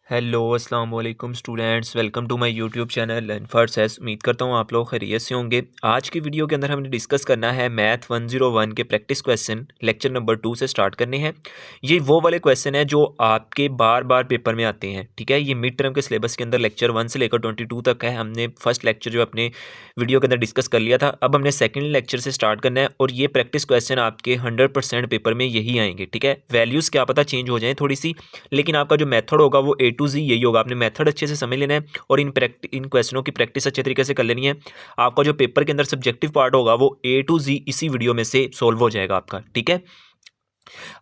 Hello अस्सलाम वालेकुम students, welcome to my YouTube channel learn for सेस। उम्मीद करता हूँ आप लोग खैरियत से होंगे। आज की वीडियो के अंदर हमने डिस्कस करना है मैथ 101 के प्रैक्टिस क्वेश्चन लेक्चर नंबर 2 से स्टार्ट करने हैं। ये वो वाले क्वेश्चन है जो आपके बार बार पेपर में आते हैं। ठीक है, ये मिड टर्म के सिलेबस के अंदर लेक्चर 1 से लेकर 22 तक है। हमने फर्स्ट लेक्चर जो अपने वीडियो के अंदर डिस्कस कर लिया था। अब हमने सेकेंड लेक्चर से स्टार्ट करना है और ये प्रैक्टिस क्वेश्चन आपके 100% पेपर में यही आएंगे। ठीक है, वैल्यूज़ क्या पता चेंज हो जाए थोड़ी सी, लेकिन आपका जो मेथड होगा वो A to Z यही होगा। आपने मेथड अच्छे से समझ लेना है और इन क्वेश्चनों की प्रैक्टिस अच्छे तरीके से कर लेनी है। आपका जो पेपर के अंदर सब्जेक्टिव पार्ट होगा वो A to Z इसी वीडियो में से सोल्व हो जाएगा आपका। ठीक है,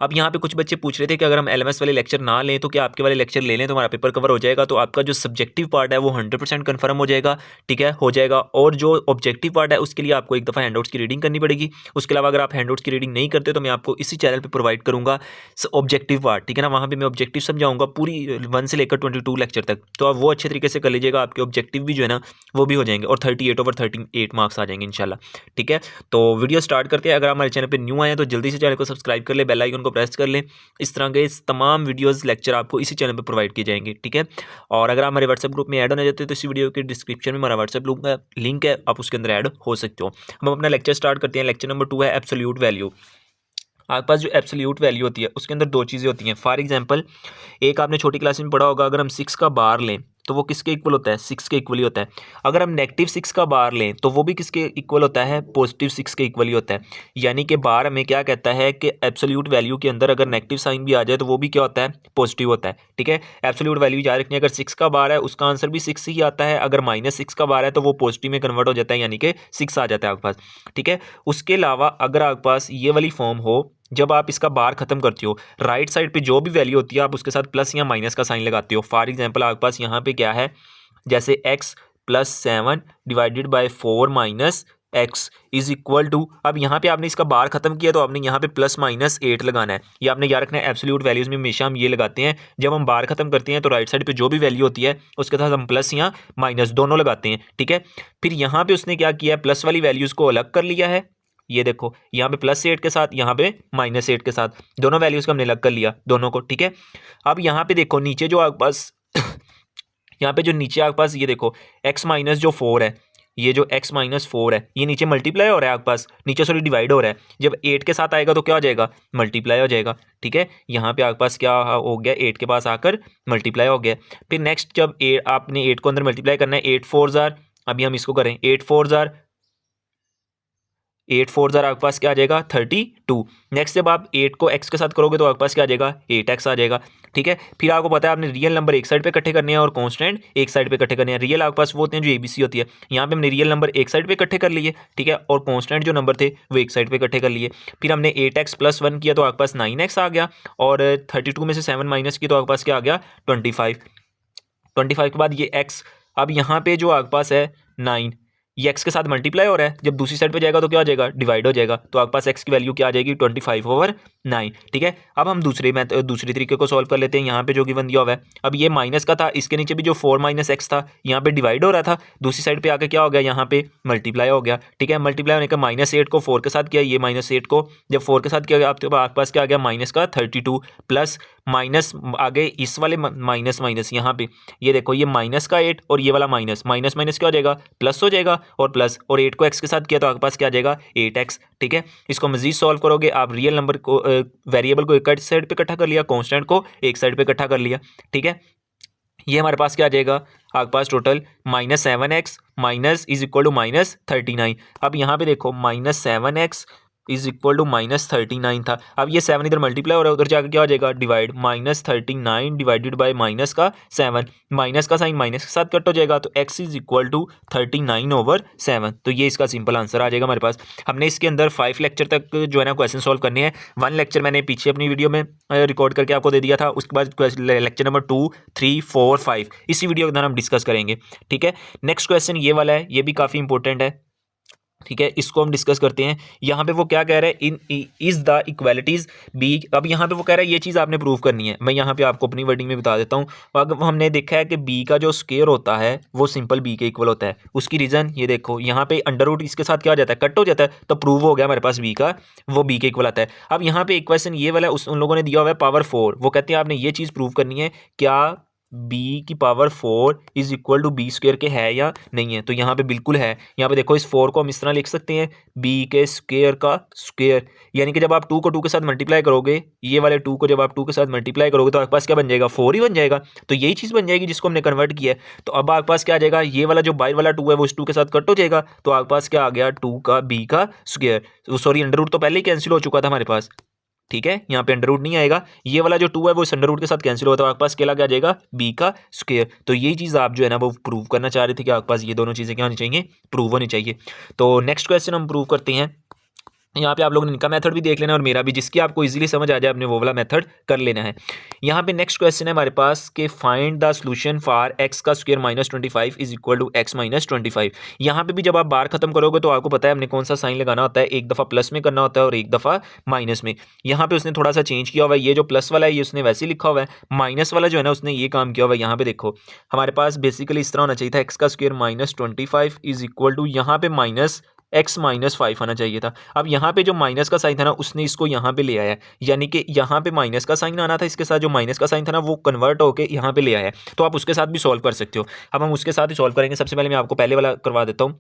अब यहाँ पे कुछ बच्चे पूछ रहे थे कि अगर हम LMS वाले लेक्चर ना लें तो क्या आपके वाले लेक्चर ले लें तो हमारा पेपर कवर हो जाएगा। तो आपका जो सब्जेक्टिव पार्ट है वो 100% कन्फर्म हो जाएगा। ठीक है, हो जाएगा। और जो ऑब्जेक्टिव पार्ट है उसके लिए आपको एक दफ़ा हैंडआउट्स की रीडिंग करनी पड़ेगी। उसके अलावा अगर आप हैंडआउट्स की रीडिंग नहीं करते तो मैं आपको इसी चैनल पर प्रोवाइड करूँगा ऑब्जेक्टिव पार्ट। ठीक है ना, वहाँ पर मैं ऑब्जेक्टिव समझाऊंगा पूरी 1 से लेकर 22 लेक्चर तक। तो आप वो अच्छे तरीके से कर लीजिएगा, आपके ऑब्जेक्टिव भी जो है ना वो भी हो जाएंगे और 38/38 मार्क्स आ जाएंगे इंशाल्लाह। ठीक है, तो वीडियो स्टार्ट करते हैं। अगर हमारे चैनल पर न्यू आए हैं तो जल्दी से चैनल को सब्सक्राइब कर ले, बेल आइकन को प्रेस कर लें। इस तरह के तमाम वीडियोस लेक्चर आपको इसी चैनल पर प्रोवाइड किए जाएंगे। ठीक है, और अगर आप हमारे व्हाट्सएप ग्रुप में ऐड होना चाहते हो तो इसी वीडियो के डिस्क्रिप्शन में हमारा व्हाट्सएप लिंक है, आप उसके अंदर ऐड हो सकते हो। हम अपना लेक्चर स्टार्ट करते हैं। लेक्चर नंबर 2 है एब्सोल्यूट वैल्यू। आपके पास जो एब्सोल्यूट वैल्यू होती है उसके अंदर दो चीज़ें होती हैं। फॉर एग्जांपल, एक आपने छोटी क्लास में पढ़ा होगा, अगर हम 6 का बार लें तो वो किसके इक्वल होता है? 6 के इक्वल ही होता है। अगर हम -6 का बार लें तो वो भी किसके इक्वल होता है? +6 के इक्वल ही होता है। यानी कि बार हमें क्या कहता है कि एब्सोल्यूट वैल्यू के अंदर अगर नेगेटिव साइन भी आ जाए तो वो भी क्या होता है? पॉजिटिव होता है। ठीक है, एब्सोल्यूट वैल्यू याद रखनी है। अगर 6 का बार है उसका आंसर भी 6 ही आता है। अगर -6 का बार है तो वो पॉजिटिव में कन्वर्ट हो जाता है, यानी कि 6 आ जाता है आपके पास। ठीक है, उसके अलावा अगर आपके पास ये वाली फॉर्म हो, जब आप इसका बार खत्म करते हो, राइट साइड पे जो भी वैल्यू होती है आप उसके साथ प्लस या माइनस का साइन लगाते हो। फॉर एग्जांपल, आपके पास यहाँ पे क्या है, जैसे x + 7 divided by 4 minus x is equal to. अब यहाँ पे आपने इसका बार खत्म किया तो आपने यहाँ पे +-8 लगाना है। ये आपने याद रखना है। एब्सोल्यूट वैल्यूज में हमेशा हम ये लगाते हैं, जब हम बार खत्म करते हैं तो राइट साइड पे जो भी वैल्यू होती है उसके साथ हम प्लस या माइनस दोनों लगाते हैं। ठीक है, फिर यहाँ पे उसने क्या किया, प्लस वाली वैल्यूज को अलग कर लिया है। ये देखो, यहाँ पे +8 के साथ, यहाँ पे -8 के साथ, दोनों वैल्यूज को हमने अलग कर लिया दोनों को। ठीक है, अब यहाँ पे देखो नीचे जो आपके पास यहाँ पे जो नीचे आपके पास ये देखो x माइनस जो 4 है, ये जो x माइनस 4 है ये नीचे मल्टीप्लाई हो रहा है आपके पास, नीचे सॉरी डिवाइड हो रहा है। जब 8 के साथ आएगा तो क्या हो जाएगा? मल्टीप्लाई हो जाएगा। ठीक है, यहाँ पे आपके पास क्या हो गया, 8 के पास आकर मल्टीप्लाई हो गया। फिर नेक्स्ट जब आपने 8 को अंदर मल्टीप्लाई करना है, 8 4 जार, अभी हम इसको करें 8 4 जार, 8 4 जार आपके पास क्या आ जाएगा? 32। नेक्स्ट जब आप 8 को x के साथ करोगे तो आपके पास क्या आ जाएगा? 8x आ जाएगा। ठीक है, फिर आपको पता है आपने रियल नंबर एक साइड पे इकट्ठे करने हैं और कांस्टेंट एक साइड पे इकट्ठे करने हैं। रियल आपके पास वो होते हैं जो ABC होती है। यहाँ पे हमने रियल नंबर एक साइड पे इकट्ठे कर लिए। ठीक है, और कांस्टेंट जो नंबर थे वो एक साइड पे इकट्ठे कर लिए। फिर हमने 8x + 1 किया तो आपके पास 9x आ गया, और 32 में से 7 माइनस की तो आपके पास क्या आ गया? 25। 25 के बाद ये x, अब यहाँ पे जो आपके पास है 9, ये x के साथ मल्टीप्लाई हो रहा है, जब दूसरी साइड पे जाएगा तो क्या हो जाएगा? डिवाइड हो जाएगा। तो आपके पास x की वैल्यू क्या आ जाएगी? 25/9। ठीक है, अब हम दूसरी तरीके को सॉल्व कर लेते हैं। यहाँ पे जो गिवन दिया हुआ है, अब ये माइनस का था, इसके नीचे भी जो 4 - x था यहाँ पे डिवाइड हो रहा था, दूसरी साइड पे आके क्या हो गया? यहाँ पे मल्टीप्लाई हो गया। ठीक है, मल्टीप्लाई होने का -8 को 4 के साथ किया, ये -8 को जब 4 के साथ किया आपके पास क्या आ गया? माइनस का 32 प्लस माइनस आगे इस वाले माइनस यहाँ पे ये देखो, ये -8 और ये वाला माइनस माइनस क्या हो जाएगा? प्लस हो जाएगा, और प्लस और 8 को x के साथ किया तो आपके पास क्या आ जाएगा? 8x। ठीक है, इसको मजीद सॉल्व करोगे आप, रियल नंबर को वेरिएबल को एक साइड पे इकट्ठा कर लिया, कांस्टेंट को एक साइड पे इकट्ठा कर लिया। ठीक है, ये हमारे पास क्या आ जाएगा? आपके पास total -7x minus is equal to -39। अब यहाँ पे देखो -7x इज इक्वल टू -39 था। अब ये 7 इधर मल्टीप्लाई हो रहा है, उधर जाकर क्या हो जाएगा? डिवाइड। -39 डिवाइडेड बाय -7, माइनस का साइन माइनस के साथ कट हो जाएगा, तो x इज इक्वल टू 39/7। तो ये इसका सिंपल आंसर आ जाएगा हमारे पास। हमने इसके अंदर 5 लेक्चर तक जो है ना क्वेश्चन सॉल्व करने हैं। 1 लेक्चर मैंने पीछे अपनी वीडियो में रिकॉर्ड करके आपको दे दिया था। उसके बाद लेक्चर नंबर 2 3 4 5 इसी वीडियो के अंदर हम डिस्कस करेंगे। ठीक है, नेक्स्ट क्वेश्चन ये वाला है, ये भी काफ़ी इंपॉर्टेंट है। ठीक है, इसको हम डिस्कस करते हैं। यहाँ पे वो क्या कह रहा है, इन इज द इक्वालिटीज बी। अब यहाँ पे वो कह रहा है ये चीज़ आपने प्रूव करनी है। मैं यहाँ पे आपको अपनी वर्डिंग में बता देता हूँ। अगर हमने देखा है कि बी का जो स्क्वायर होता है वो सिंपल बी के इक्वल होता है। उसकी रीज़न ये देखो, यहाँ पे अंडर रूट इसके साथ क्या हो जाता है? कट हो जाता है, तो प्रूव हो गया हमारे पास बी का वो बी के इक्वल आता है। अब यहाँ पे एक क्वेश्चन ये वाला उन लोगों ने दिया हुआ है पावर 4, वो कहते हैं आपने ये चीज़ प्रूव करनी है, क्या बी की power 4 is equal to b square के है या नहीं है? तो यहाँ पे बिल्कुल है। यहाँ पे देखो इस 4 को हम इस तरह लिख सकते हैं बी के स्क्वायर का स्क्वायर, यानी कि जब आप 2 को 2 के साथ मल्टीप्लाई करोगे, ये वाले 2 को जब आप 2 के साथ मल्टीप्लाई करोगे तो आपके पास क्या बन जाएगा? 4 ही बन जाएगा। तो यही चीज़ बन जाएगी जिसको हमने कन्वर्ट किया है। तो अब आपके पास क्या आ जाएगा? ये वाला जो बाहर वाला 2 है वो इस 2 के साथ कट हो जाएगा, तो आपके पास क्या आ गया? 2 का बी का स्क्वायर, सॉरी अंडर रूट तो पहले ही कैंसिल हो चुका था हमारे पास, ठीक है, यहाँ पे अंडर रूट नहीं आएगा। ये वाला जो 2 है वो इस अंडर रूट के साथ कैंसिल होता है, आपके पास क्या आ जाएगा? बी का स्क्वायर। तो यही चीज़ आप जो है ना वो प्रूव करना चाह रहे थे कि आपके पास ये दोनों चीज़ें क्या होनी चाहिए? प्रूव होनी चाहिए। तो नेक्स्ट क्वेश्चन हम प्रूव करते हैं। यहाँ पे आप लोगों ने इनका मेथड भी देख लेना और मेरा भी, जिसकी आपको इजीली समझ आ जाए आपने वो वाला मेथड कर लेना है। यहाँ पे नेक्स्ट क्वेश्चन है हमारे पास कि find the solution for x का square minus 25 is equal to x minus 25। यहाँ पे भी जब आप बार खत्म करोगे तो आपको पता है हमने कौन सा साइन लगाना होता है, एक दफ़ा प्लस में करना होता है और एक दफ़ा माइनस में। यहाँ पे उसने थोड़ा सा चेंज किया हुआ है, ये जो प्लस वाला है ये उसने वैसे ही लिखा हुआ है, माइनस वाला जो है ना उसने ये काम किया हुआ है। यहाँ पे देखो हमारे पास बेसिकली इस तरह होना चाहिए था, एक्स का square minus 25 is equal to यहाँ पे माइनस एक्स माइनस 5 आना चाहिए था। अब यहाँ पे जो माइनस का साइन था ना उसने इसको यहाँ पे ले आया, यानी कि यहाँ पे माइनस का साइन आना था, इसके साथ जो माइनस का साइन था ना वो कन्वर्ट होकर यहाँ पे ले आया। तो आप उसके साथ भी सॉल्व कर सकते हो। अब हम उसके साथ ही सॉल्व करेंगे। सबसे पहले मैं आपको पहले वाला करवा देता हूँ।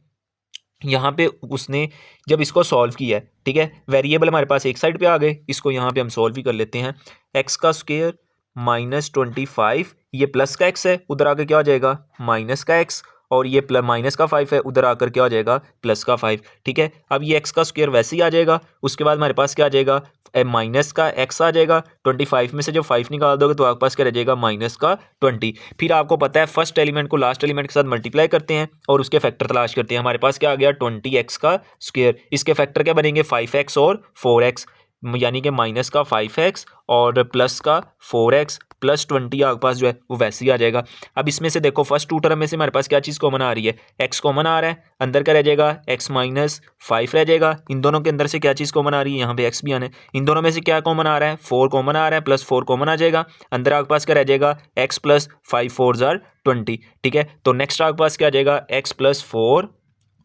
यहाँ पे उसने जब इसको सॉल्व किया है, ठीक है, वेरिएबल हमारे पास एक साइड पे आ गए, इसको यहाँ पे हम सॉल्व भी कर लेते हैं। एक्स का स्क्वायर माइनस 25, ये प्लस का एक्स है, उधर आकर क्या हो जाएगा? माइनस का एक्स, और ये प्लस माइनस का 5 है, उधर आकर क्या हो जाएगा? प्लस का 5, ठीक है। अब ये एक्स का स्क्वायर वैसे ही आ जाएगा, उसके बाद हमारे पास क्या आ जाएगा? माइनस का एक्स आ जाएगा, 25 में से जब 5 निकाल दोगे तो आपके पास क्या रह जाएगा? माइनस का 20। फिर आपको पता है फर्स्ट एलिमेंट को लास्ट एलिमेंट के साथ मल्टीप्लाई करते हैं और उसके फैक्टर तलाश करते हैं। हमारे पास क्या आ गया? 20x का स्क्वायर, इसके फैक्टर क्या बनेंगे? 5x और 4x, यानी कि माइनस का 5x और प्लस का 4x प्लस 20 आपके पास जो है वो वैसे ही आ जाएगा। अब इसमें से देखो फर्स्ट टू टर्म में से हमारे पास क्या चीज़ कॉमन आ रही है? x कॉमन आ रहा है, अंदर क्या रह जाएगा? x माइनस 5 रह जाएगा। इन दोनों के अंदर से क्या चीज़ कॉमन आ रही है? यहाँ पे x भी आना है। इन दोनों में से क्या कॉमन आ रहा है? 4 कॉमन आ रहा है, प्लस 4 कॉमन आ जाएगा। अंदर आपके पास क्या रह जाएगा? x प्लस 5 4 जार 20, ठीक है। तो नेक्स्ट आपके पास क्या आ जाएगा? x प्लस 4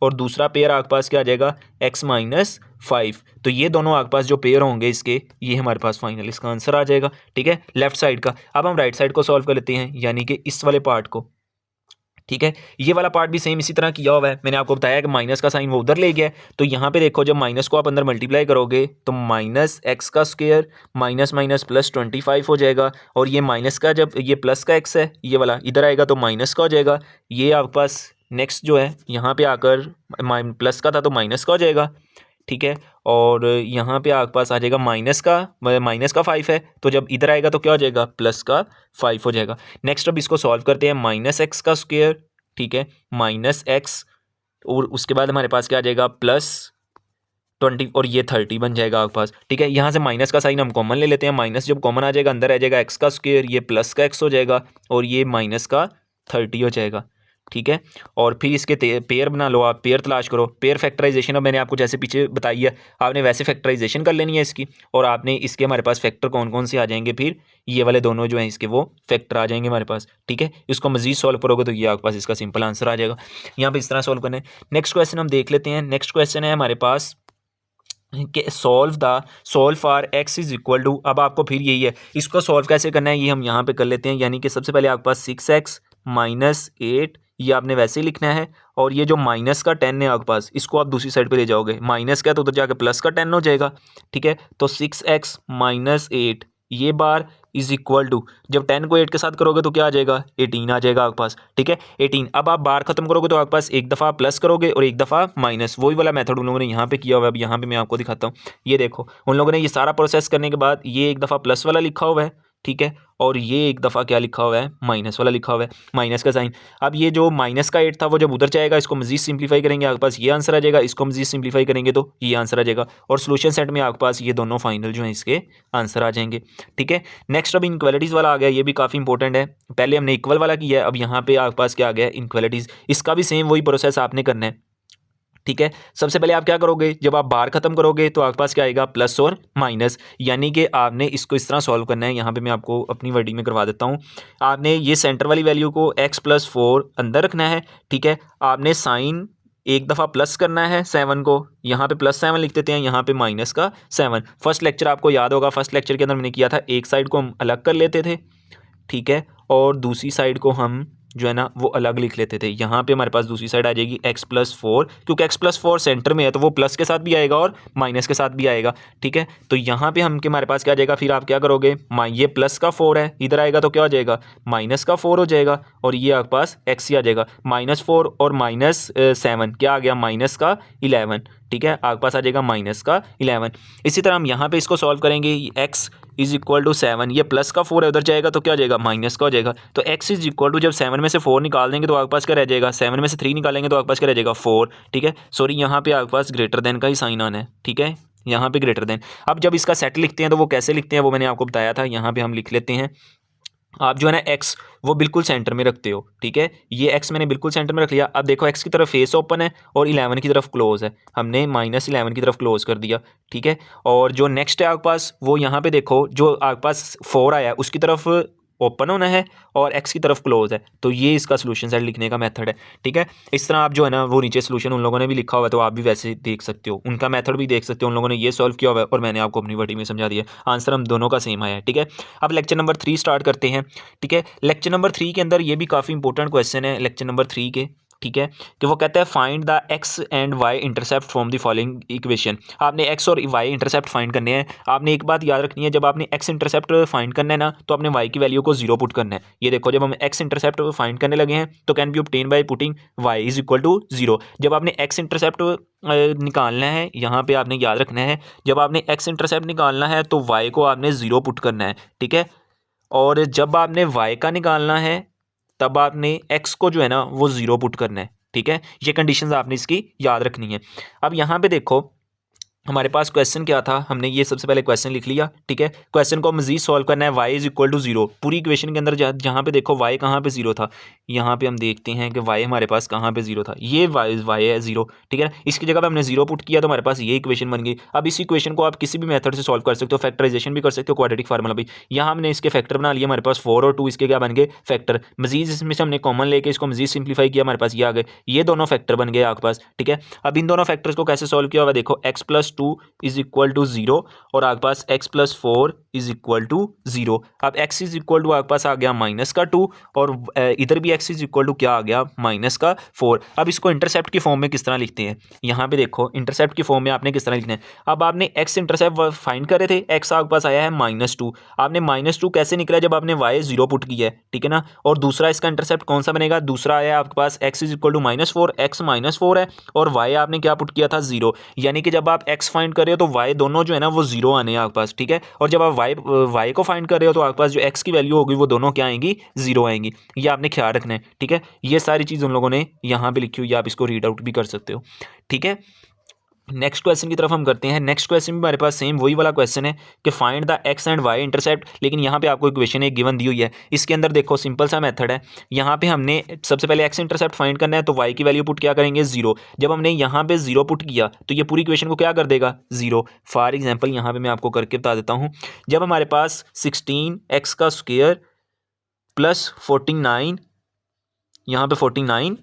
और दूसरा पेयर आपके पास क्या आ जाएगा? x minus 5। तो ये दोनों आपके पास जो पेयर होंगे इसके, ये हमारे पास फाइनल इसका आंसर आ जाएगा, ठीक है, लेफ्ट साइड का। अब हम राइट साइड को सॉल्व कर लेते हैं, यानी कि इस वाले पार्ट को, ठीक है। ये वाला पार्ट भी सेम इसी तरह किया हुआ है। मैंने आपको बताया कि माइनस का साइन वो उधर ले गया है, तो यहाँ पे देखो जब माइनस को आप अंदर मल्टीप्लाई करोगे तो माइनस एक्स का स्क्वायर माइनस माइनस प्लस 25 हो जाएगा, और ये माइनस का जब ये प्लस का एक्स है ये वाला इधर आएगा तो माइनस का हो जाएगा। ये आपके पास नेक्स्ट जो है यहाँ पे आकर प्लस का था तो माइनस का हो जाएगा, ठीक है। और यहाँ पे आपके पास आ जाएगा माइनस का 5 है, तो जब इधर आएगा तो क्या हो जाएगा? प्लस का 5 हो जाएगा। नेक्स्ट अब इसको सॉल्व करते हैं, माइनस एक्स का स्क्वायर, ठीक है, माइनस एक्स, और उसके बाद हमारे पास क्या आ जाएगा? प्लस 20 और ये 30 बन जाएगा आपके पास, ठीक है। यहाँ से माइनस का साइन हम कॉमन ले लेते हैं, माइनस जब कॉमन आ जाएगा अंदर आ जाएगा एक्स का स्क्वायर, ये प्लस का एक्स हो जाएगा और ये माइनस का 30 हो जाएगा, ठीक है। और फिर इसके पेयर बना लो, आप पेयर तलाश करो। पेयर फैक्टराइजेशन अब मैंने आपको जैसे पीछे बताई है, आपने वैसे फैक्टराइजेशन कर लेनी है इसकी, और आपने इसके हमारे पास फैक्टर कौन कौन से आ जाएंगे? फिर ये वाले दोनों जो हैं इसके वो फैक्टर आ जाएंगे हमारे पास, ठीक है। इसको मजीद सॉल्व करोगे तो ये आपके पास इसका सिंपल आंसर आ जाएगा। यहाँ पे इस तरह सॉल्व करना है। नेक्स्ट क्वेश्चन हम देख लेते हैं। नेक्स्ट क्वेश्चन है हमारे पास कि solve for x is equal to, अब आपको फिर यही है, इसको सॉल्व कैसे करना है ये हम यहाँ पे कर लेते हैं। यानी कि सबसे पहले आपके पास 6x माइनस 8, ये आपने वैसे ही लिखना है, और ये जो माइनस का 10 है आपके पास, इसको आप दूसरी साइड पे ले जाओगे, माइनस का तो उधर जाके प्लस का 10 हो जाएगा, ठीक है। तो 6x माइनस 8 ये बार इज इक्वल टू, जब 10 को 8 के साथ करोगे तो क्या आ जाएगा? 18 आ जाएगा आपके पास, ठीक है, 18। अब आप बार खत्म करोगे तो आपके पास एक दफ़ा प्लस करोगे और एक दफ़ा माइनस, वही वाला मेथड उन लोगों ने यहाँ पे किया हुआ है। अब यहाँ पे मैं आपको दिखाता हूँ, ये देखो उन लोगों ने ये सारा प्रोसेस करने के बाद ये एक दफ़ा प्लस वाला लिखा हुआ है, ठीक है, और ये एक दफ़ा क्या लिखा हुआ है? माइनस वाला लिखा हुआ है, माइनस का साइन। अब ये जो माइनस का 8 था वो जब उधर जाएगा इसको मजीद सिंप्लीफाई करेंगे, आपके पास ये आंसर आ जाएगा, इसको मजीद सिंप्लीफाई करेंगे तो ये आंसर आ जाएगा, और सोल्यूशन सेट में आपके पास ये दोनों फाइनल जो हैं इसके आंसर आ जाएंगे, ठीक है। नेक्स्ट अब इनक्वालिटीज़ वाला आ गया, ये भी काफ़ी इंपॉर्टेंट है। पहले हमने इक्वल वाला किया है, अब यहाँ पे आपके पास क्या आ गया? इनक्वालिटीज़। इसका भी सेम वही प्रोसेस आपने करना है, ठीक है। सबसे पहले आप क्या करोगे? जब आप बार खत्म करोगे तो आपके पास क्या आएगा? प्लस और माइनस, यानी कि आपने इसको इस तरह सॉल्व करना है। यहाँ पे मैं आपको अपनी वर्डिंग में करवा देता हूँ। आपने ये सेंटर वाली वैल्यू को x प्लस 4 अंदर रखना है, ठीक है। आपने साइन एक दफ़ा प्लस करना है 7 को, यहाँ पे प्लस 7 लिख देते हैं, यहाँ पे माइनस का 7। फर्स्ट लेक्चर आपको याद होगा, फर्स्ट लेक्चर के अंदर मैंने किया था, एक साइड को हम अलग कर लेते थे, ठीक है, और दूसरी साइड को हम जो है ना वो अलग लिख लेते थे। यहाँ पे हमारे पास दूसरी साइड आ जाएगी x+4, क्योंकि x+4 सेंटर में है तो वो प्लस के साथ भी आएगा और माइनस के साथ भी आएगा, ठीक है। तो यहाँ पे हम के हमारे पास क्या आ जाएगा, फिर आप क्या करोगे, ये प्लस का 4 है, इधर आएगा तो क्या हो जाएगा, माइनस का 4 हो जाएगा, और ये आपके पास x ही आ जाएगा। -4 और -7 क्या आ गया, -11, ठीक है, आपके पास आ जाएगा -11। इसी तरह हम यहाँ पे इसको सॉल्व करेंगे, x = 7, ये प्लस का 4 है, उधर जाएगा तो क्या हो जाएगा, माइनस का हो जाएगा। तो x = जब 7 में से 4 निकाल देंगे तो आपके पास क्या रह जाएगा, 7 में से 3 निकालेंगे तो आपके पास क्या रह जाएगा, 4, ठीक है। सॉरी, यहाँ पे आपके पास ग्रेटर देन का ही साइन आना है, ठीक है, यहाँ पे ग्रेटर देन। अब जब इसका सेट लिखते हैं तो वो कैसे लिखते हैं वो मैंने आपको बताया था। यहाँ पे हम लिख लेते हैं, आप जो है ना x वो बिल्कुल सेंटर में रखते हो, ठीक है, ये x मैंने बिल्कुल सेंटर में रख लिया। अब देखो x की तरफ फेस ओपन है और 11 की तरफ क्लोज है, हमने -11 की तरफ क्लोज कर दिया, ठीक है। और जो नेक्स्ट है आपके पास, वो यहाँ पे देखो, जो आपके पास 4 आया है उसकी तरफ ओपन होना है और x की तरफ क्लोज है, तो ये इसका सोल्यूशन सेट लिखने का मेथड है, ठीक है। इस तरह आप जो है ना वो नीचे सोल्यूशन उन लोगों ने भी लिखा हुआ है, तो आप भी वैसे देख सकते हो, उनका मेथड भी देख सकते हो, उन लोगों ने ये सॉल्व किया हुआ है और मैंने आपको अपनी वर्डिंग में समझा दिया। आंसर हम दोनों का सेम आया है, ठीक है। अब लेक्चर नंबर 3 स्टार्ट करते हैं, ठीक है। लेक्चर नंबर 3 के अंदर ये भी काफ़ी इंपॉर्टेंट क्वेश्चन है लेक्चर नंबर 3 के, ठीक है, कि वो कहता है find the x and y intercept from the following equation. आपने x और y इंटरसेप्ट फाइंड करने हैं। आपने एक बात याद रखनी है, जब आपने x इंटरसेप्ट फाइंड करना है ना, तो आपने y की वैल्यू को 0 पुट करना है। ये देखो, जब हम x इंटरसेप्ट फाइंड करने लगे हैं तो can be obtain by putting y = 0। जब आपने x इंटरसेप्ट निकालना है, यहाँ पे आपने याद रखना है, जब आपने x इंटरसेप्ट निकालना है तो y को आपने 0 पुट करना है, ठीक है। और जब आपने y का निकालना है तब आपने x को जो है ना वो 0 पुट करना है, ठीक है। ये कंडीशंस आपने इसकी याद रखनी है। अब यहाँ पे देखो हमारे पास क्वेश्चन क्या था, हमने ये सबसे पहले क्वेश्चन लिख लिया, ठीक है। क्वेश्चन को मजीद सॉल्व करना है, y = 0। पूरी इक्वेशन के अंदर जहाँ पे देखो y कहाँ पे 0 था, यहाँ पे हम देखते हैं कि y हमारे पास कहाँ पे 0 था, ये y है 0, ठीक है। इसकी जगह पे हमने 0 पुट किया तो हमारे पास ये इक्वेशन बन गई। अब इस इक्वेशन को आप किसी भी मेथड से सॉल्व कर सकते हो, फैक्टराइजेशन भी कर सकते हो, क्वाड्रेटिक फार्मूला भी। यहाँ हमने इसके फैक्टर बना लिया, हमारे पास 4 और 2 इसके क्या बन गए, फैक्टर। मजीद इसमें से हमने कॉमन लेके इसको मजीद सिंप्लीफाई किया, हमारे पास ये आ गए, ये दोनों फैक्टर बन गए आपके पास, ठीक है। अब इन दोनों फैक्टर्स को कैसे सॉल्व किया हुआ, देखो x+2 = 0 और आपके पास x+4 = 0। अब x आपके पास आ गया -2 और इधर भी x क्या आ गया, -4। अब इसको इंटरसेप्ट की फॉर्म में किस तरह लिखते हैं, यहाँ पे देखो इंटरसेप्ट की फॉर्म में आपने किस तरह लिखना है। अब आपने x इंटरसेप्ट फाइंड कर रहे थे, x आपके पास आया है -2, आपने -2 कैसे निकला, जब आपने y 0 पुट किया है, ठीक है ना। और दूसरा इसका इंटरसेप्ट कौन सा बनेगा, दूसरा आया आपके पास x = -4, x -4 है और y आपने क्या पुट किया था, 0। यानी कि जब आप x फाइंड कर रहे हो तो y दोनों जो है ना वो 0 आने हैं आपके पास, ठीक है। और जब आप y को फाइंड कर रहे हो तो आपके पास जो x की वैल्यू होगी वो दोनों क्या आएंगी, 0 आएंगी। ये आपने ख्याल रखना है, ठीक है। ये सारी चीज़ उन लोगों ने यहाँ पे लिखी हुई है, आप इसको रीड आउट भी कर सकते हो, ठीक है। नेक्स्ट क्वेश्चन की तरफ हम करते हैं। नेक्स्ट क्वेश्चन भी हमारे पास सेम वही वाला क्वेश्चन है कि find the x and y intercept, लेकिन यहाँ पे आपको इक्वेशन एक गिवन दी हुई है। इसके अंदर देखो सिंपल सा मेथड है, यहाँ पे हमने सबसे पहले x इंटरसेप्ट फाइंड करना है तो y की वैल्यू पुट क्या करेंगे, 0। जब हमने यहाँ पे 0 पुट किया तो ये पूरी इक्वेशन को क्या कर देगा, 0। फॉर एग्जाम्पल यहाँ पे मैं आपको करके बता देता हूँ, जब हमारे पास 16x² + 49, यहाँ पे 49,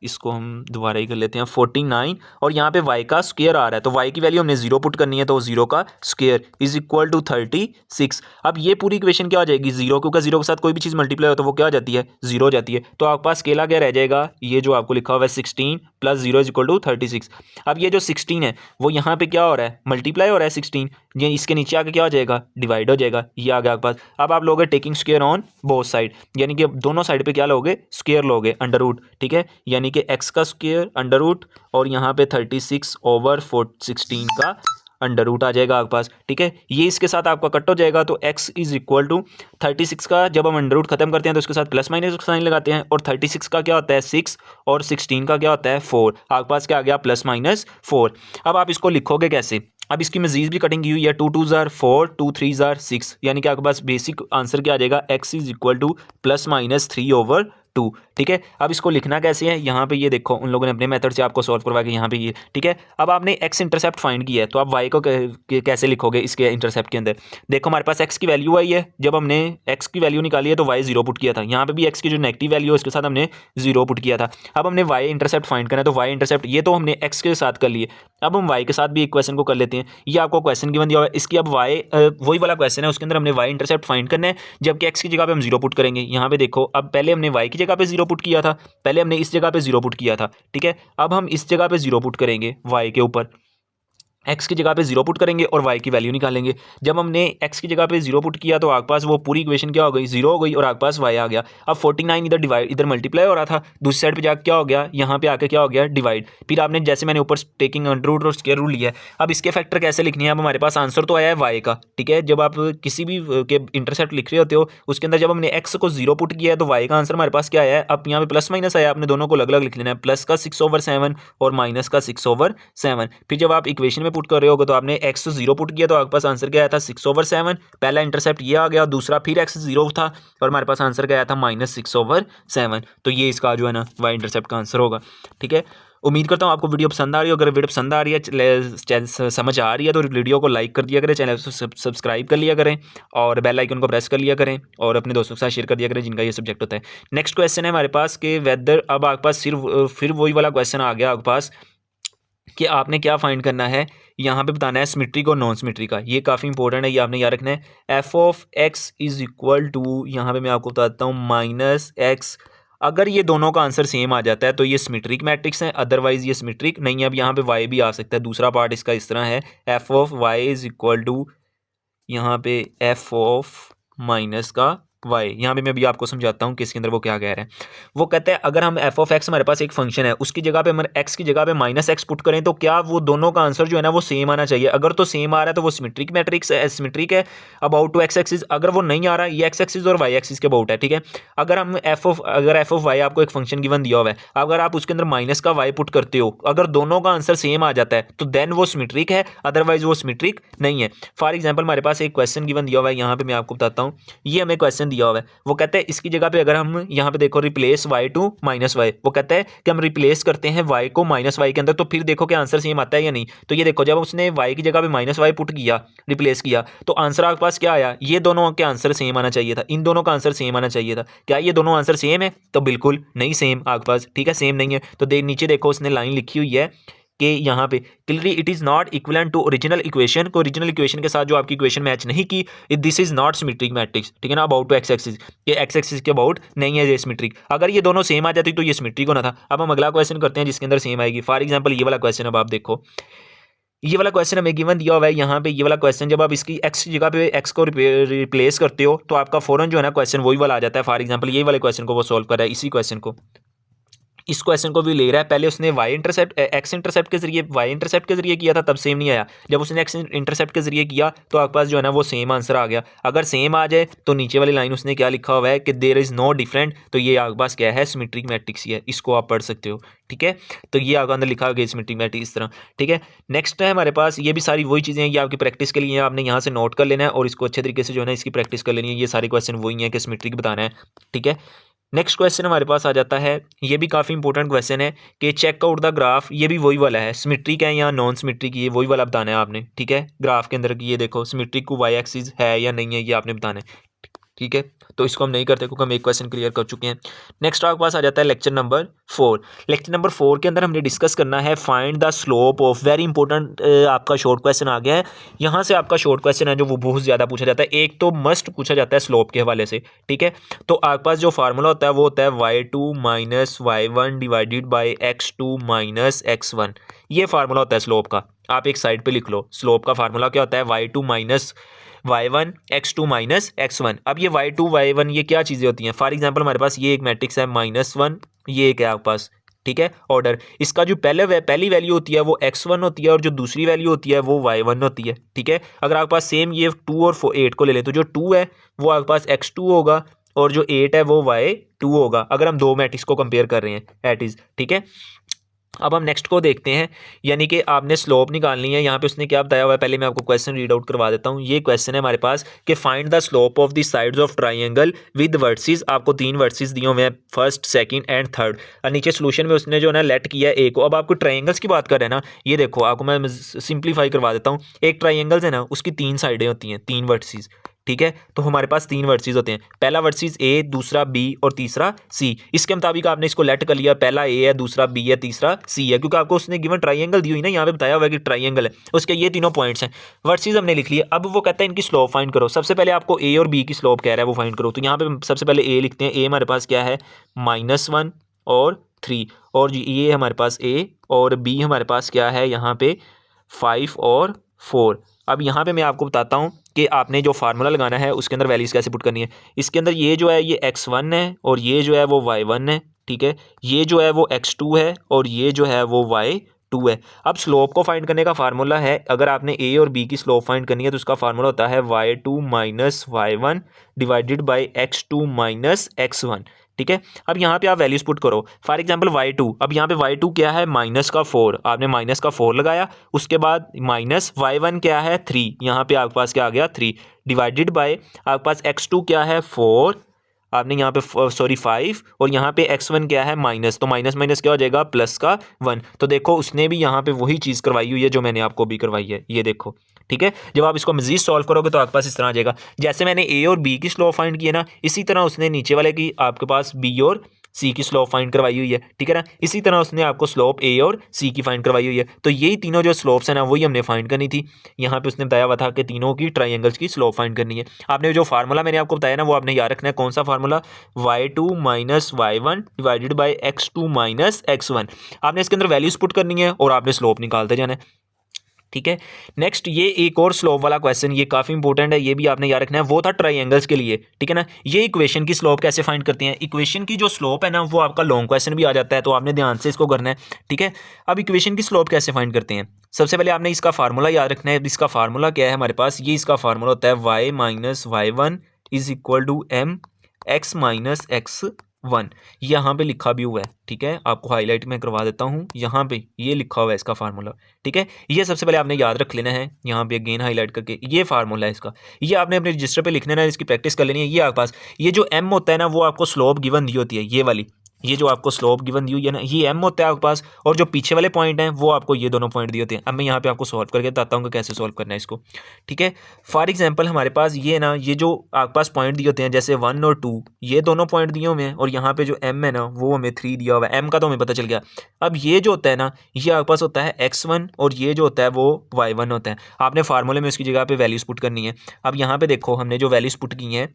इसको हम दोबारा ही कर लेते हैं 49, और यहाँ पे y का स्क्वायर आ रहा है तो y की वैल्यू हमने 0 पुट करनी है, तो 0 का स्क्वायर = 36। अब ये पूरी इक्वेशन क्या हो जाएगी, 0, क्योंकि 0 के साथ कोई भी चीज़ मल्टीप्लाई हो तो वो क्या हो जाती है, 0 हो जाती है। तो आपके पास अकेला क्या रह जाएगा, ये जो आपको लिखा हुआ है 16 + 0 = 36। अब ये जो 16 है वो यहाँ पे क्या हो रहा है, मल्टीप्लाई हो रहा है 16, ये इसके नीचे आके क्या हो जाएगा, डिवाइड हो जाएगा, ये आ गया आपके पास। अब आप लोगे taking square on both side, यानी कि दोनों साइड पे क्या लोगे, स्क्वायर लोगे, √, ठीक है। यानी कि x का स्क्वायर √, और यहाँ पे 36/16 का √, आ जाएगा आपके पास, ठीक है। ये इसके साथ आपका कट हो जाएगा, तो x = 36 का जब हम √ खत्म करते हैं तो इसके साथ प्लस माइनस का साइन लगाते हैं, और 36 का क्या होता है 6 और 16 का क्या होता है 4। आपके पास क्या आ गया, +-4। अब आप इसको लिखोगे कैसे, अब इसकी मजीद भी कटिंग की हुई है, 2 2 ज़ार 4, 2 3 ज़ार 6, यानी कि आपके पास बेसिक आंसर क्या आ जाएगा, x = +-3/2। 2। ठीक है, अब इसको लिखना कैसे है, यहाँ पे ये देखो उन लोगों ने अपने मेथड से आपको सॉल्व करवा के यहाँ पे ये, ठीक है। अब आपने एक्स इंटरसेप्ट फाइंड किया है तो आप वाई को कैसे लिखोगे इसके इंटरसेप्ट के अंदर। देखो हमारे पास एक्स की वैल्यू आई है, जब हमने एक्स की वैल्यू निकाली है तो वाई 0 पुट किया था, यहाँ पे भी एक्स की जो नेगेटिव वैल्यू है उसके साथ हमने 0 पुट किया था। अब हमने वाई इंटरसेप्ट फाइंड करना है, तो वाई इंटरसेप्ट ये तो हमने एक्स के साथ कर लिए, अब हम वाई के साथ भी एक क्वेश्चन को कर लेते हैं। ये आपको क्वेश्चन गिवन दिया हुआ है, इसकी अब वाई वही वाला क्वेश्चन है, उसके अंदर हमने वाई इंटरसेप्ट फाइंड करना है, जबकि एक्स की जगह पे हम 0 पुट करेंगे। यहाँ पे देखो अब पहले हमने वाई की जगह पे 0 पुट किया था, पहले हमने इस जगह पे 0 पुट किया था, ठीक है। अब हम इस जगह पे 0 पुट करेंगे, वाई के ऊपर एक्स की जगह पे 0 पुट करेंगे और वाई की वैल्यू निकालेंगे। जब हमने एक्स की जगह पे 0 पुट किया तो आपके पास वो पूरी इक्वेशन क्या हो गई, 0 हो गई और आपके पास वाई आ गया। अब 49 इधर डिवाइड, इधर मल्टीप्लाई हो रहा था, दूसरी साइड पे जाकर क्या हो गया, यहाँ पे आके क्या हो गया, डिवाइड। फिर आपने जैसे मैंने ऊपर टेकिंग अंडर रूट और स्क्वायर रूट लिया है, अब इसके फैक्टर कैसे लिखनी है। अब हमारे पास आंसर तो आया है वाई का, ठीक है। जब आप किसी भी के इंटरसेप्ट लिख रहे होते हो उसके अंदर जब हमने एक्स को 0 पुट किया है तो वाई का आंसर हमारे पास क्या आया है। अब यहाँ पे प्लस माइनस आया, आपने दोनों को अलग अलग लिख लेना है, प्लस का 6/7 और माइनस का 6/7। फिर जब आप इक्वेशन में पुट कर रहे होगे तो आपने एक्स 0 पुट किया तो आपके पास आंसर क्या आया था, 6/7। पहला इंटरसेप्ट ये आ गया, दूसरा फिर एक्स 0 था और हमारे पास आंसर क्या आया था, -6/7। तो ये इसका जो है ना वाई इंटरसेप्ट का आंसर होगा, ठीक है। उम्मीद करता हूँ आपको वीडियो पसंद आ रही है, अगर वीडियो पसंद आ रही है, समझ आ रही है तो वीडियो को लाइक कर दिया करें, चैनल को सब्सक्राइब कर लिया करें और बेल आइकन को प्रेस कर लिया करें और अपने दोस्तों के साथ शेयर कर दिया करें जिनका ये सब्जेक्ट होता है। नेक्स्ट क्वेश्चन है हमारे पास कि वेदर, अब आपके पास सिर्फ फिर वही वाला क्वेश्चन आ गया आपके पास कि आपने क्या फाइंड करना है, यहाँ पे बताना है सिमेट्रिक और नॉन सिमेट्रिक का। ये काफ़ी इंपॉर्टेंट है, ये आपने याद रखना है। F of x is equal to, यहाँ पे मैं आपको बताता हूँ -x। अगर ये दोनों का आंसर सेम आ जाता है तो ये सिमेट्रिक मैट्रिक्स है, अदरवाइज ये सिमेट्रिक नहीं है। अब यहाँ पे y भी आ सकता है, दूसरा पार्ट इसका इस तरह है, f of y is equal to, यहाँ पे एफ ऑफ माइनस का वाई। यहाँ पे मैं भी आपको समझाता हूँ कि इसके अंदर वो क्या कह रहे हैं। वो कहते हैं अगर हम एफ ऑफ एक्स, हमारे पास एक फंक्शन है, उसकी जगह पे हम एक्स की जगह पे -x पुट करें तो क्या वो दोनों का आंसर जो है ना वो सेम आना चाहिए। अगर तो सेम आ रहा है तो वो सिमेट्रिक मैट्रिक्स है, सिमेट्रिक है अबाउट टू एक्स एक्सिस। अगर वो नहीं आ रहा है, ये एक्स एक्सिस और वाई एक्सिस के अबाउट है, ठीक है। अगर हम अगर एफ ऑफ वाई आपको एक फंक्शन गिवन दिया हुआ है, अगर आप उसके अंदर माइनस का वाई पुट करते हो, अगर दोनों का आंसर सेम आ जाता है तो देन वो सिमेट्रिक है, अदरवाइज वो सिमेट्रिक नहीं है। फॉर एग्जाम्पल हमारे पास एक क्वेश्चन गिवन दिया हुआ है, यहाँ पे मैं आपको बताता हूँ। ये हमें क्वेश्चन दिया हुआ है, वो कहते हैं इसकी जगह पे अगर हम यहाँ पे देखो रिप्लेस y टू -y, वो कहता है कि हम रिप्लेस करते हैं y को -y के अंदर, तो फिर देखो कि आंसर सेम आता है या नहीं। तो ये देखो जब उसने y की जगह पे -y पुट किया, रिप्लेस किया, तो आंसर आपके पास क्या आया, ये दोनों के आंसर सेम आना चाहिए था, इन दोनों का आंसर सेम आना चाहिए था। क्या ये दोनों आंसर सेम है, तो बिल्कुल नहीं सेम आपके पास, ठीक है, सेम नहीं है। तो नीचे देखो उसने लाइन लिखी हुई है कि यहाँ पे clearly it is not equivalent to original equation, को ओरिजिनल इक्वेशन के साथ जो आपकी इक्वेशन मैच नहीं की, this is not symmetric matrix, ठीक है ना, अबाउट टू एक्स एक्सिस, ये एक्स एक्सिस के अबाउट नहीं है ये सिमेट्रिक। अगर ये दोनों सेम आ जाती तो ये सिमेट्रिक होना था। अब हम अगला क्वेश्चन करते हैं जिसके अंदर सेम आएगी। फॉर एग्जाम्पल ये वाला क्वेश्चन, अब आप देखो ये वाला क्वेश्चन हमें गिवन दिया हुआ है यहाँ पे, ये वाला क्वेश्चन जब आप इसकी एक्स की जगह पे एक्स को रिप्लेस करते हो तो आपका फौरन जो है ना क्वेश्चन वही वाला आ जाता है। फॉर एग्जाम्पल ये वाले क्वेश्चन को वो सॉल्व कर रहा है, इसी क्वेश्चन को, इस क्वेश्चन को भी ले रहा है। पहले उसने एक्स इंटरसेप्ट के जरिए वाई इंटरसेप्ट के जरिए किया था, तब सेम नहीं आया। जब उसने एक्स इंटरसेप्ट के जरिए किया तो आपके पास जो है ना वो सेम आंसर आ गया। अगर सेम आ जाए तो नीचे वाली लाइन उसने क्या लिखा हुआ है कि देयर इज नो डिफरेंट, तो ये आपके पास क्या है, सिमेट्रिक मैट्रिक्स ही है, इसको आप पढ़ सकते हो, ठीक है। तो ये आपके अंदर लिखा हुआ सिमेट्रिक मैट्रिक्स इस तरह, ठीक है। नेक्स्ट है हमारे पास, ये भी सारी वही चीज़ें हैं, ये आपकी प्रैक्टिस के लिए आपने यहाँ से नोट कर लेना है और इसको अच्छे तरीके से जो है ना इसकी प्रैक्टिस कर लेनी है। ये सारे क्वेश्चन वही हैं कि सिमेट्रिक बताना है, ठीक है। नेक्स्ट क्वेश्चन हमारे पास आ जाता है, ये भी काफ़ी इंपॉर्टेंट क्वेश्चन है कि चेक आउट द ग्राफ। ये भी वही वाला है, सिमेट्रिक है या नॉन सिमेट्रिक, ये वही वाला बताना है आपने, ठीक है। ग्राफ के अंदर ये देखो सिमेट्रिक को वाई एक्सिस है या नहीं है, ये आपने बताना है, ठीक है। तो इसको हम नहीं करते क्योंकि हम एक क्वेश्चन क्लियर कर चुके हैं। नेक्स्ट आपके पास आ जाता है लेक्चर नंबर 4। लेक्चर नंबर 4 के अंदर हमने डिस्कस करना है find the slope of, very important आपका शॉर्ट क्वेश्चन आ गया है। यहाँ से आपका शॉर्ट क्वेश्चन है जो वो बहुत ज़्यादा पूछा जाता है, एक तो मस्ट पूछा जाता है स्लोप के हवाले से, ठीक है। तो आपके पास जो फार्मूला होता है वो होता है y2 - y1 divided by x2 - x1। ये फार्मूला होता है स्लोप का, आप एक साइड पे लिख लो। स्लोप का फार्मूला क्या होता है, y2 - y1 x2 - x1। अब ये y2 y1 ये क्या चीज़ें होती हैं। फॉर एग्जांपल हमारे पास ये एक मैट्रिक्स है -1, ये एक है आपके पास, ठीक है, ऑर्डर। इसका जो पहली वैल्यू होती है वो x1 होती है और जो दूसरी वैल्यू होती है वो y1 होती है, ठीक है। अगर आपके पास सेम ये 2 और 8 को ले लें तो जो 2 है वो आपके पास x2 होगा और जो 8 है वो y2 होगा, अगर हम दो मैट्रिक्स को कंपेयर कर रहे हैं एट इज़, ठीक है। अब हम नेक्स्ट को देखते हैं, यानी कि आपने स्लोप निकालनी है। यहाँ पे उसने क्या बताया हुआ है, पहले मैं आपको क्वेश्चन रीड आउट करवा देता हूँ। ये क्वेश्चन है हमारे पास कि find the slope of the sides of triangle with versus. आपको 3 वर्सेस दिए हुए हैं, फर्स्ट, सेकंड एंड थर्ड। और नीचे सोल्यूशन में उसने जो है ना लेट किया है ए को। अब आपको ट्राइंगल्स की बात कर रहे हैं ना, ये देखो आपको मैं सिंप्लीफाई करवा देता हूँ। एक ट्राइंगल्स है ना, उसकी 3 साइडें होती हैं, 3 वर्सेस, ठीक है। तो हमारे पास 3 वर्सेस होते हैं, पहला वर्सेस ए, दूसरा बी और तीसरा सी। इसके मुताबिक आपने इसको लेट कर लिया, पहला ए है, दूसरा बी है, तीसरा सी है, क्योंकि आपको उसने गिवन ट्राइंगल दी हुई ना, यहाँ पे बताया हुआ है कि ट्राइंगल है, उसके ये तीनों पॉइंट्स हैं। वर्सेस हमने लिख लिया। अब वो कहता है इनकी स्लोप फाइंड करो। सबसे पहले आपको ए और बी की स्लोप कह रहा है वो फाइंड करो। तो यहाँ पे सबसे पहले ए लिखते हैं। ए हमारे पास क्या है, -1 और 3, और ये हमारे पास ए, और बी हमारे पास क्या है यहाँ पे 5 और 4। अब यहाँ पे मैं आपको बताता हूँ कि आपने जो फार्मूला लगाना है उसके अंदर वैल्यूज़ कैसे पुट करनी है। इसके अंदर ये जो है ये x1 है, और ये जो है वो y1 है, ठीक है। ये जो है वो x2 है, और ये जो है वो y2 है। अब स्लोप को फाइंड करने का फार्मूला है, अगर आपने a और b की स्लोप फाइंड करनी है तो उसका फार्मूला होता है y2 minus y1 divided by x2 minus x1, ठीक है। अब यहाँ पे आप वैल्यूज पुट करो। फॉर एग्जांपल y2, अब यहाँ पे y2 क्या है, -4, आपने -4 लगाया। उसके बाद माइनस y1 क्या है 3, यहाँ पे आपके पास क्या आ गया 3, डिवाइडेड बाय आपके पास x2 क्या है 4, आपने यहाँ पे सॉरी 5, और यहाँ पे x1 क्या है माइनस, तो माइनस माइनस क्या हो जाएगा प्लस का 1। तो देखो उसने भी यहाँ पे वही चीज़ करवाई हुई है जो मैंने आपको भी करवाई है, ये देखो, ठीक है। जब आप इसको मजीद सॉल्व करोगे तो आपके पास इस तरह आ जाएगा। जैसे मैंने ए और बी की स्लोप फाइंड की है ना, इसी तरह उसने नीचे वाले की आपके पास बी और सी की स्लोप फाइंड करवाई हुई है, ठीक है ना। इसी तरह उसने आपको स्लोप ए और सी की फाइंड करवाई हुई है। तो यही तीनों जो स्लोप्स हैं ना वही हमने फाइंड करनी थी। यहाँ पे उसने बताया हुआ था कि तीनों की ट्राइंगल्स की स्लोप फाइंड करनी है। आपने जो फार्मूला मैंने आपको बताया ना वो आपने याद रखना है। कौन सा formula, y2 minus y1 divided by x2 minus x1। आपने इसके अंदर वैल्यूज पुट करनी है और आपने स्लोप निकालते जाना है, ठीक है। नेक्स्ट ये एक और स्लोप वाला क्वेश्चन, ये काफ़ी इंपॉर्टेंट है, ये भी आपने याद रखना है। वो था ट्राइंगल्स के लिए, ठीक है ना। ये इक्वेशन की स्लोप कैसे फाइंड करते हैं, इक्वेशन की जो स्लोप है ना वो आपका लॉन्ग क्वेश्चन भी आ जाता है, तो आपने ध्यान से इसको करना है, ठीक है। अब इक्वेशन की स्लोप कैसे फाइंड करते हैं, सबसे पहले आपने इसका फार्मूला याद रखना है। इसका फार्मूला क्या है हमारे पास, ये इसका फार्मूला होता है y minus y1 is equal to m x minus x1। यहाँ पे लिखा भी हुआ है, ठीक है। आपको हाईलाइट में करवा देता हूँ, यहाँ पे ये लिखा हुआ है इसका फार्मूला, ठीक है। ये सबसे पहले आपने याद रख लेना है, यहाँ पे अगेन हाईलाइट करके ये फार्मूला है इसका, ये आपने अपने रजिस्टर पे लिख लेना है, इसकी प्रैक्टिस कर लेनी है। ये आपके पास ये जो m होता है ना वो आपको स्लोप गिवन दी होती है, ये वाली, ये जो आपको स्लोप गिवन दी हुई है ना ये m होता है आपके पास, और जो पीछे वाले पॉइंट हैं वो आपको ये दोनों पॉइंट दिए होते हैं। अब मैं यहाँ पे आपको सॉल्व करके बताता हूँ कि कैसे सॉल्व करना है इसको, ठीक है। फॉर एग्जांपल हमारे पास ये ना, ये जो आपके पास पॉइंट दिए होते हैं जैसे 1 और 2, ये दोनों पॉइंट दिए हुए हैं, और यहाँ पे जो m है ना वो हमें 3 दिया हुआ है, m का तो हमें पता चल गया। अब ये जो होता है ना ये आपके पास होता है x1, और ये जो होता है वो y1 होता है। आपने फार्मूले में उसकी जगह पे वैल्यूज पुट करनी है। अब यहाँ पे देखो हमने जो वैल्यूज पुट की हैं,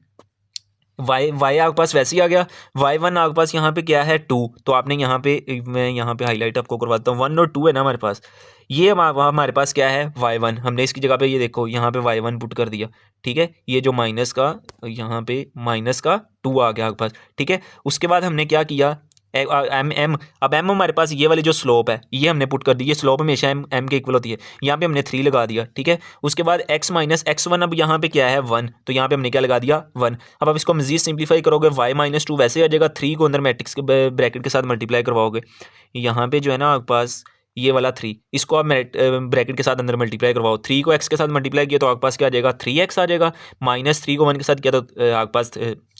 y आपके पास वैसे ही आ गया, y1 आपके पास यहाँ पे क्या है 2, तो आपने यहाँ पे, मैं यहाँ पे हाईलाइट आपको करवाता हूँ, 1 और 2 है ना हमारे पास, ये हमारे पास क्या है y1, हमने इसकी जगह पे ये देखो यहाँ पे y1 पुट कर दिया, ठीक है। ये जो माइनस का, यहाँ पे माइनस का 2 आ गया आपके पास, ठीक है। उसके बाद हमने क्या किया, एम अब एम हमारे पास ये वाली जो स्लोप है ये हमने पुट कर दी, ये स्लोप हमेशा एम के इक्वल होती है, यहाँ पे हमने 3 लगा दिया, ठीक है। उसके बाद x माइनस x1, अब यहाँ पे क्या है 1, तो यहाँ पे हमने क्या लगा दिया 1। अब आप इसको मजीद सिंप्लीफाई करोगे, y माइनस 2 वैसे आ जाएगा, 3 को अंदर मैट्रिक्स के ब्रैकेट के साथ मल्टीप्लाई करवाओगे, यहाँ पे जो है ना आपके पास ये वाला 3, इसको आप ब्रैकेट के साथ अंदर मल्टीप्लाई करवाओ, 3 को x के साथ मल्टीप्लाई किया तो आपके पास क्या आ जाएगा 3x आ जाएगा, -3 को 1 के साथ किया तो आपके पास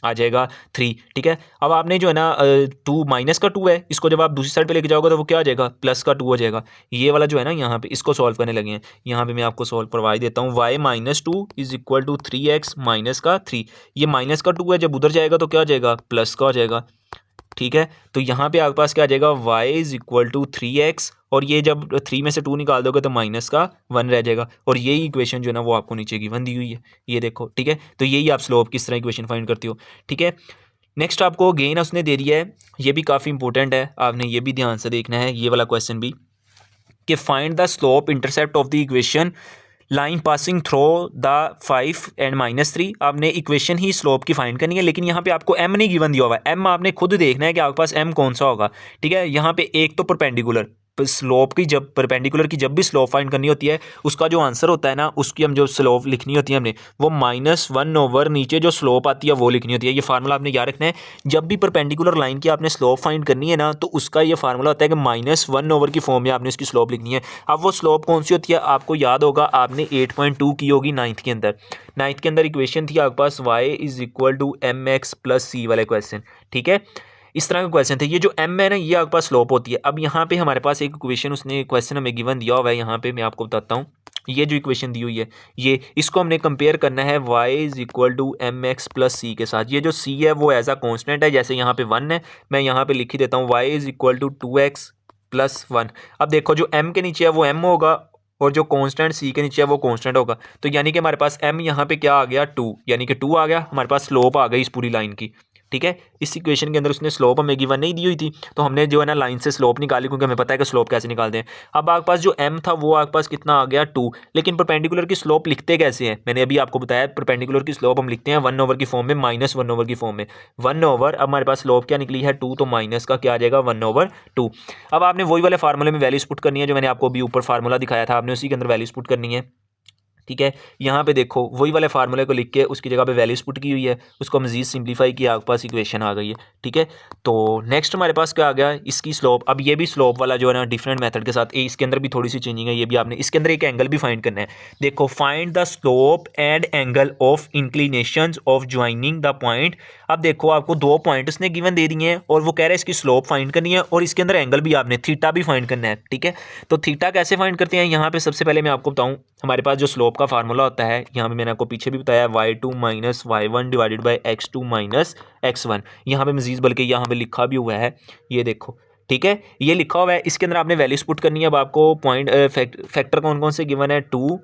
आ जाएगा 3, ठीक है। अब आपने जो है ना 2 माइनस का 2 है, इसको जब आप दूसरी साइड पे लेके जाओगे तो वो क्या आ जाएगा प्लस का 2 हो जाएगा। ये वाला जो है ना यहाँ पे इसको सॉल्व करने लगे हैं, यहाँ पे मैं आपको सॉल्व करवा ही देता हूँ। y minus 2 is equal to 3x minus का 3, ये माइनस का 2 है, जब उधर जाएगा तो क्या आ जाएगा प्लस का हो जाएगा, ठीक है। तो यहाँ पे आपके पास क्या आ जाएगा y is equal to 3x, और ये जब 3 में से 2 निकाल दोगे तो माइनस का 1 रह जाएगा, और यही इक्वेशन जो है ना वो आपको नीचे गिवन दी हुई है, ये देखो, ठीक है। तो यही आप स्लोप किस तरह इक्वेशन फाइंड करते हो, ठीक है। नेक्स्ट आपको गेन उसने दे दिया है, ये भी काफ़ी इंपॉर्टेंट है, आपने ये भी ध्यान से देखना है ये वाला क्वेश्चन भी, कि find the slope intercept of the equation line passing throw the 5 and -3। आपने इक्वेशन ही स्लोप की फाइंड करनी है, लेकिन यहाँ पे आपको m नहीं गिवन दिया हुआ है, m आपने खुद देखना है कि आपके पास m कौन सा होगा, ठीक है। यहाँ पे एक तो परपेंडिकुलर, स्लोप की जब परपेंडिकुलर की जब भी स्लोप फाइंड करनी होती है उसका जो आंसर होता है ना उसकी हम जो स्लोप लिखनी होती है हमने वो -1 ओवर नीचे जो स्लोप आती है वो लिखनी होती है। ये फार्मूला आपने याद रखना है। जब भी परपेंडिकुलर लाइन की आपने स्लोप फाइंड करनी है ना तो उसका ये फार्मूला होता है कि -1 ओवर की फॉर्म में आपने उसकी स्लोप लिखनी है। अब वो स्लोप कौन सी होती है आपको याद होगा, आपने 8.2 की होगी नाइन्थ के अंदर। नाइन्थ के अंदर इक्वेशन थी आपके पास y=mx+c वाला क्वेश्चन, ठीक है। इस तरह का क्वेश्चन थे। ये जो m है ना ये आपके पास स्लोप होती है। अब यहाँ पे हमारे पास एक इक्वेशन उसने क्वेश्चन हमें गिवन दिया हुआ है, यहाँ पे मैं आपको बताता हूँ। ये जो इक्वेशन दी हुई है ये इसको हमने कंपेयर करना है y=mx+c के साथ। ये जो c है वो एज अ कॉन्स्टेंट है, जैसे यहाँ पे 1 है मैं यहाँ पे लिख ही देता हूँ y=2x+1। अब देखो जो m के नीचे है वो m होगा और जो कांस्टेंट c के नीचे है वो कांस्टेंट होगा। तो यानी कि हमारे पास m यहाँ पे क्या आ गया 2, यानी कि 2 आ गया। हमारे पास स्लोप आ गई इस पूरी लाइन की, ठीक है। इस इक्वेशन के अंदर उसने स्लोप हमें गिवन नहीं दी हुई थी तो हमने जो है ना लाइन से स्लोप निकाली, क्योंकि हमें पता है कि स्लोप कैसे निकालते हैं। अब आपके पास जो m था वो आपके पास कितना आ गया 2, लेकिन परपेंडिकुलर की स्लोप लिखते कैसे हैं मैंने अभी आपको बताया। परपेंडिकुलर की स्लोप हम लिखते हैं 1 ओवर की फॉर्म में, -1 ओवर की फॉर्म में। 1 ओवर, अब हमारे पास स्लोप क्या निकली है 2, तो माइनस का क्या आ जाएगा 1/2। अब आपने वही वाले फार्मूले में वैल्यूज पुट करनी है जो मैंने आपको अभी ऊपर फार्मूला दिखाया था, आपने उसी के अंदर वैल्यूज पुट करनी है, ठीक है। यहाँ पे देखो वही वाले फार्मूले को लिख के उसकी जगह पे वैल्यूज पुट की हुई है, उसको मजीद सिंप्लीफाई किया, आपके पास इक्वेशन आ गई है, ठीक है। तो नेक्स्ट हमारे पास क्या आ गया इसकी स्लोप। अब ये भी स्लोप वाला जो है ना डिफरेंट मेथड के साथ, इसके अंदर भी थोड़ी सी चेंजिंग है। ये भी आपने इसके अंदर एक एंगल भी फाइंड करना है। देखो find the slope and angle of inclinations of joining the point. अब देखो आपको 2 पॉइंट उसने गिवन दे दिए हैं और वो कह रहे हैं इसकी स्लोप फाइंड करनी है और इसके अंदर एंगल भी आपने थीटा भी फाइंड करना है, ठीक है। तो थीटा कैसे फाइंड करते हैं, यहाँ पे सबसे पहले मैं आपको बताऊँ हमारे पास जो स्लोप का फार्मूला होता है, यहाँ पे मैंने आपको पीछे भी बताया y2 - y1 divided by x2 - x1। यहाँ पे मजीद बल्कि यहाँ पे लिखा भी हुआ है, ये देखो, ठीक है, ये लिखा हुआ है। इसके अंदर आपने वैल्यूज पुट करनी है। अब आपको पॉइंट फैक्टर कौन कौन से गिवन है 2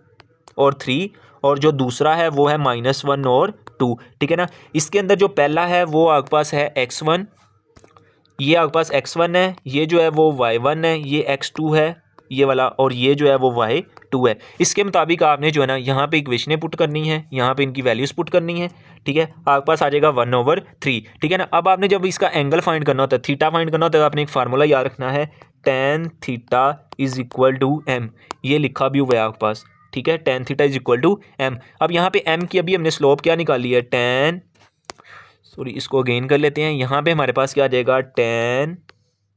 और 3, और जो दूसरा है वो है -1 और 2, ठीक है ना। इसके अंदर जो पहला है वो आपके पास है x1, ये आपके पास x1 है, ये जो है वो y1 है, ये x2 है ये वाला, और ये जो है वो y2 है। इसके मुताबिक आपने जो है ना यहाँ पे इक्वेशनें पुट करनी है, यहाँ पे इनकी वैल्यूज पुट करनी है, ठीक है। आपके पास आ जाएगा 1/3, ठीक है ना। अब आपने जब इसका एंगल फाइंड करना होता है, थीटा फाइंड करना होता है, आपने एक फार्मूला याद रखना है tan थीटा = m। ये लिखा भी हुआ है आपके पास, ठीक है, tan थीटा = m। अब यहाँ पे m की अभी हमने स्लोप क्या निकाली है, इसको अगेन कर लेते हैं। यहाँ पे हमारे पास क्या आ जाएगा tan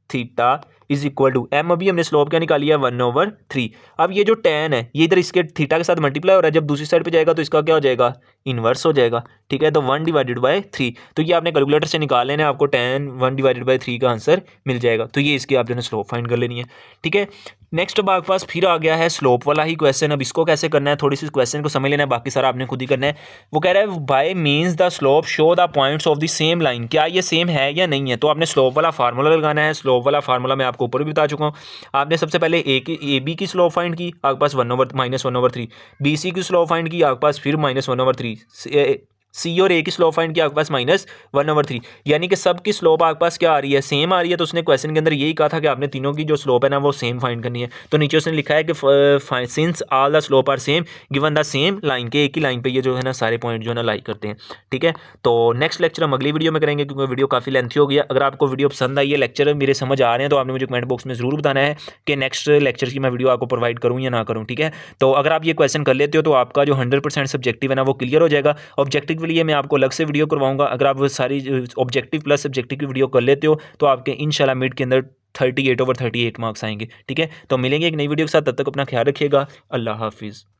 थीटा m। अभी हमने स्लोप क्या निकाली है 1/3। अब ये जो tan है ये इधर इसके थीटा के साथ मल्टीप्लाई हो रहा है, जब दूसरी साइड पे जाएगा तो इसका क्या हो जाएगा, इन्वर्स हो जाएगा, ठीक है। तो 1/3, तो ये आपने कैलकुलेटर से निकाल लेना है, आपको tan 1/3 का आंसर मिल जाएगा। तो ये इसकी आप जो है स्लोप फाइंड कर लेनी है, ठीक है। नेक्स्ट अब आपके पास फिर आ गया है स्लोप वाला ही क्वेश्चन। अब इसको कैसे करना है, थोड़ी सी क्वेश्चन को समझ लेना है, बाकी सारा आपने खुद ही करना है। वो कह रहा है bye means the slope show the points of the same line. क्या ये सेम है या नहीं है, तो आपने स्लोप वाला फार्मूला लगाना है। स्लोप वाला फार्मूला मैं आपको ऊपर भी बता चुका हूँ। आपने सबसे पहले ए बी की स्लोप फाइंड की, आपके पास -1/3। बी सी की स्लोप फाइंड की, आपके पास फिर -1/3। सी और ए की स्लोप फाइंड किया, आपके पास -1/3, यानी कि सब की स्लोप आपके पास क्या आ रही है, सेम आ रही है। तो उसने क्वेश्चन के अंदर यही कहा था कि आपने तीनों की जो स्लोप है ना वो सेम फाइंड करनी है। तो नीचे उसने लिखा है कि since all the slope are same given the same line, के एक ही लाइन पे ये जो है ना सारे पॉइंट जो है ना लाई करते हैं, ठीक है। तो नेक्स्ट लेक्चर हम अगली वीडियो में करेंगे, क्योंकि वीडियो काफ़ी लेंथी हो गया। अगर आपको वीडियो पसंद आई है, लेक्चर मेरे समझ आ रहे हैं, तो आपने मुझे कमेंट बॉक्स में ज़रूर बताना है कि नेक्स्ट लेक्चर की मैं वीडियो आपको प्रोवाइड करूँ या ना करूँ, ठीक है। तो अगर आप ये क्वेश्चन कर लेते हो तो आपका जो 100% सब्जेक्टिव है ना वो क्लियर हो जाएगा। ऑब्जेक्टिव के लिए मैं आपको अलग से वीडियो करवाऊंगा। अगर आप सारी ऑब्जेक्टिव प्लस सब्जेक्टिव की वीडियो कर लेते हो तो आपके इंशाल्लाह मिड के अंदर 38/38 मार्क्स आएंगे, ठीक है। तो मिलेंगे एक नई वीडियो के साथ, तब तक अपना ख्याल रखिएगा। अल्लाह हाफिज़।